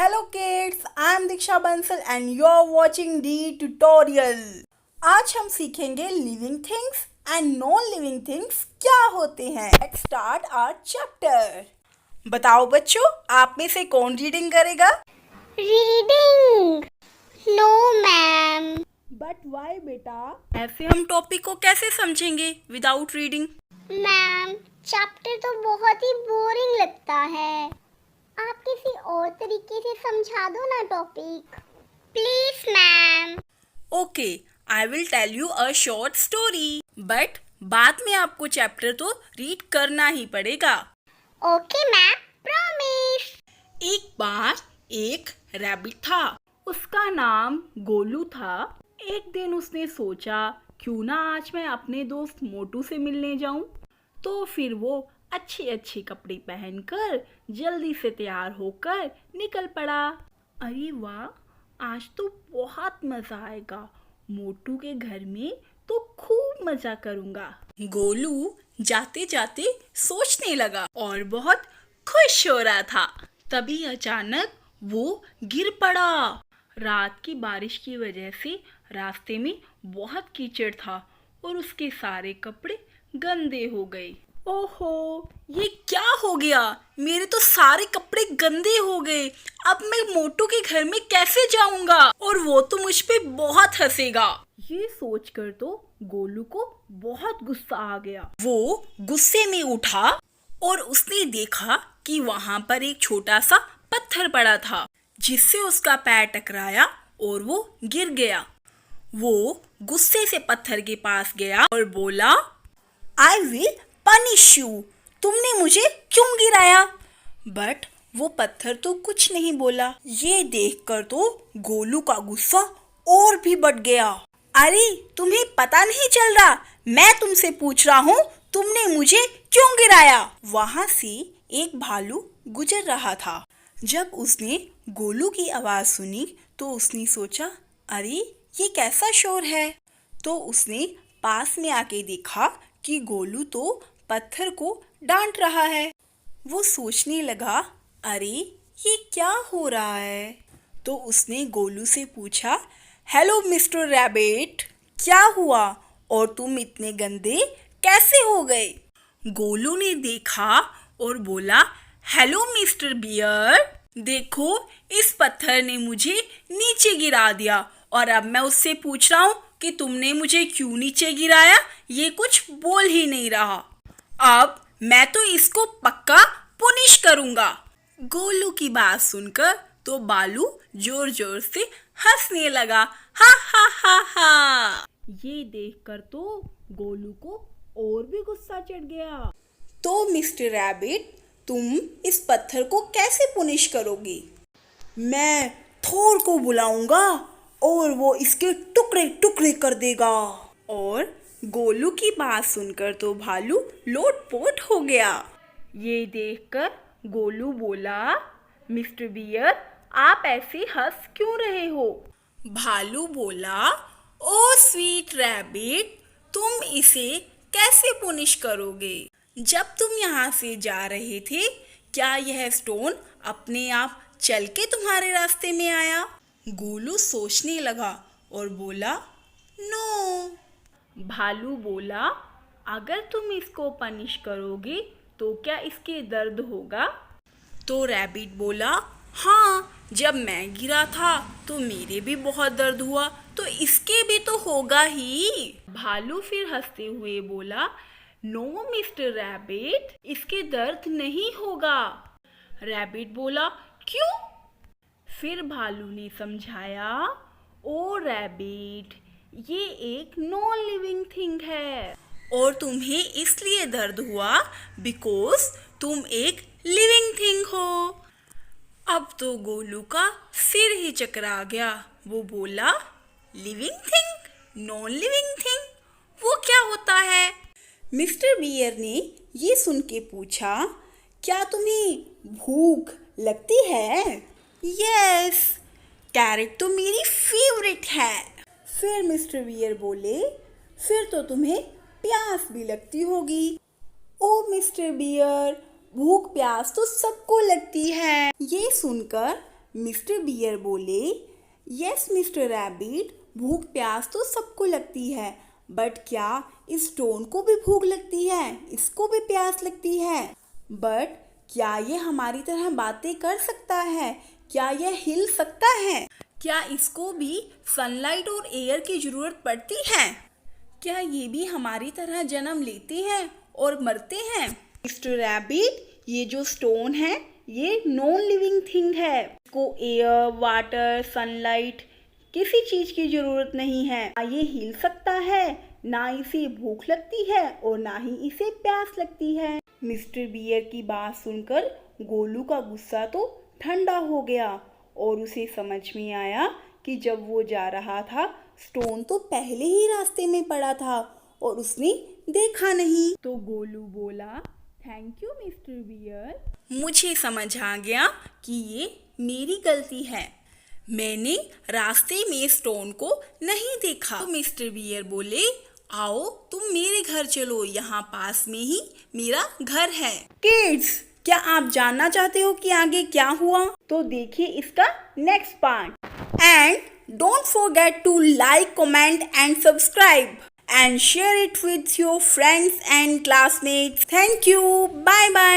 Hello kids, I am Diksha Bansal and you are watching the tutorial. आज हम सीखेंगे living things and non-living things क्या होते हैं. Let's start our chapter. बताओ बच्चों, आप में से कौन रीडिंग करेगा? Reading no ma'am. But why बेटा? ऐसे हम टॉपिक को कैसे समझेंगे विदाउट रीडिंग? मैम, चैप्टर तो बहुत ही बोरिंग लगता है. आप किसी और तरीके से समझा दो ना topic, please ma'am. Okay, I will tell you a short story. But बाद में आपको चैप्टर तो रीड करना ही पड़ेगा. Okay ma'am, promise. एक बार एक रैबिट था. उसका नाम गोलू था. एक दिन उसने सोचा क्यों ना आज मैं अपने दोस्त मोटू से मिलने जाऊं. तो फिर वो अच्छे अच्छे कपड़े पहनकर जल्दी से तैयार होकर निकल पड़ा. अरे वाह, आज तो बहुत मजा आएगा. मोटू के घर में तो खूब मजा करूंगा. गोलू जाते जाते सोचने लगा और बहुत खुश हो रहा था. तभी अचानक वो गिर पड़ा. रात की बारिश की वजह से रास्ते में बहुत कीचड़ था और उसके सारे कपड़े गंदे हो गए. ओहो, ये क्या हो गया? मेरे तो सारे कपड़े गंदे हो गए. अब मैं मोटू के घर में कैसे जाऊंगा? और वो तो मुझ पे बहुत हंसेगा. ये सोचकर तो गोलू को बहुत गुस्सा आ गया. वो गुस्से में उठा और उसने देखा कि वहां पर एक छोटा सा पत्थर पड़ा था जिससे उसका पैर टकराया और वो गिर गया. वो गुस्से से पत्थर के पास गया और बोला, आई विल पनिश यू. तुमने मुझे क्यों गिराया? बट वो पत्थर तो कुछ नहीं बोला. ये देखकर तो गोलू का गुस्सा और भी बढ़ गया. अरे तुम्हें पता नहीं चल रहा? मैं तुमसे पूछ रहा हूँ, तुमने मुझे क्यों गिराया? वहां से एक भालू गुजर रहा था. जब उसने गोलू की आवाज सुनी तो उसने सोचा, अरे ये कैसा शोर है? तो उसने पास में आके देखा कि गोलू तो पत्थर को डांट रहा है. वो सोचने लगा, अरे ये क्या हो रहा है? तो उसने गोलू से पूछा, हेलो मिस्टर रैबिट, क्या हुआ और तुम इतने गंदे कैसे हो गए? गोलू ने देखा और बोला, हेलो मिस्टर बियर, देखो इस पत्थर ने मुझे नीचे गिरा दिया और अब मैं उससे पूछ रहा हूँ कि तुमने मुझे क्यों नीचे गिराया. ये कुछ बोल ही नहीं रहा. अब मैं तो इसको पक्का पुनिश करूंगा. गोलू की बात सुनकर तो बालू जोर जोर से हंसने लगा. हा हा हा हा. ये देखकर तो गोलू को और भी गुस्सा चढ़ गया. तो मिस्टर रैबिट, तुम इस पत्थर को कैसे पुनिश करोगे? मैं थोर को बुलाऊंगा और वो इसके टुकड़े टुकड़े कर देगा. और गोलू की बात सुनकर तो भालू लोटपोट हो गया. ये देखकर गोलू बोला, मिस्टर बियर, आप ऐसे हंस क्यों रहे हो? भालू बोला, ओ स्वीट रैबिट, तुम इसे कैसे पुनिश करोगे? जब तुम यहाँ से जा रहे थे, क्या यह स्टोन अपने आप चल के तुम्हारे रास्ते में आया? गोलू सोचने लगा और बोला, नो. भालू बोला, अगर तुम इसको पनिश करोगे तो क्या इसके दर्द होगा? तो रैबिट बोला, हाँ, जब मैं गिरा था तो मेरे भी बहुत दर्द हुआ, तो इसके भी तो होगा ही. भालू फिर हंसते हुए बोला, नो मिस्टर रैबिट, इसके दर्द नहीं होगा. रैबिट बोला, क्यों? फिर भालू ने समझाया, ओ रैबिट, ये एक नॉन लिविंग थिंग है और तुम्हें इसलिए दर्द हुआ बिकॉज तुम एक लिविंग थिंग हो. अब तो गोलू का सिर ही चकरा गया. वो बोला, living thing, non living thing, वो क्या होता है? मिस्टर बियर ने ये सुन के पूछा, क्या तुम्हें भूख लगती है? यस, कैरेट तो मेरी फेवरेट है. फिर मिस्टर बियर बोले, फिर तो तुम्हें प्यास भी लगती होगी. ओ मिस्टर बियर, भूख प्यास तो सबको लगती है. ये सुनकर मिस्टर बियर बोले, यस मिस्टर रैबिट, भूख प्यास तो सबको लगती है, बट क्या इस स्टोन को भी भूख लगती है? इसको भी प्यास लगती है, बट क्या ये हमारी तरह बातें कर सकता है? क्या यह हिल सकता है? क्या इसको भी सनलाइट और एयर की जरूरत पड़ती है? क्या ये भी हमारी तरह जन्म लेते हैं और मरते हैं? मिस्टर रैबिट, ये जो स्टोन है ये नॉन लिविंग थिंग है। इसको एयर, वाटर, सनलाइट किसी चीज की जरूरत नहीं है। ना ये हिल सकता है, ना इसे भूख लगती है और ना ही इसे प्यास लगती है। मिस्टर बियर की बात सुनकर गोलू का गुस्सा तो ठंडा हो गया और उसे समझ में आया कि जब वो जा रहा था स्टोन तो पहले ही रास्ते में पड़ा था और उसने देखा नहीं। तो गोलू बोला, थैंक यू मिस्टर बियर, मुझे समझ आ गया कि ये मेरी गलती है, मैंने रास्ते में स्टोन को नहीं देखा। तो मिस्टर बियर बोले, आओ तुम मेरे घर चलो, यहाँ पास में ही मेरा घर है। किड्स, क्या आप जानना चाहते हो कि आगे क्या हुआ? तो देखिए इसका next part. And don't forget to like, comment and subscribe and share it with your friends and classmates. Thank you. Bye bye.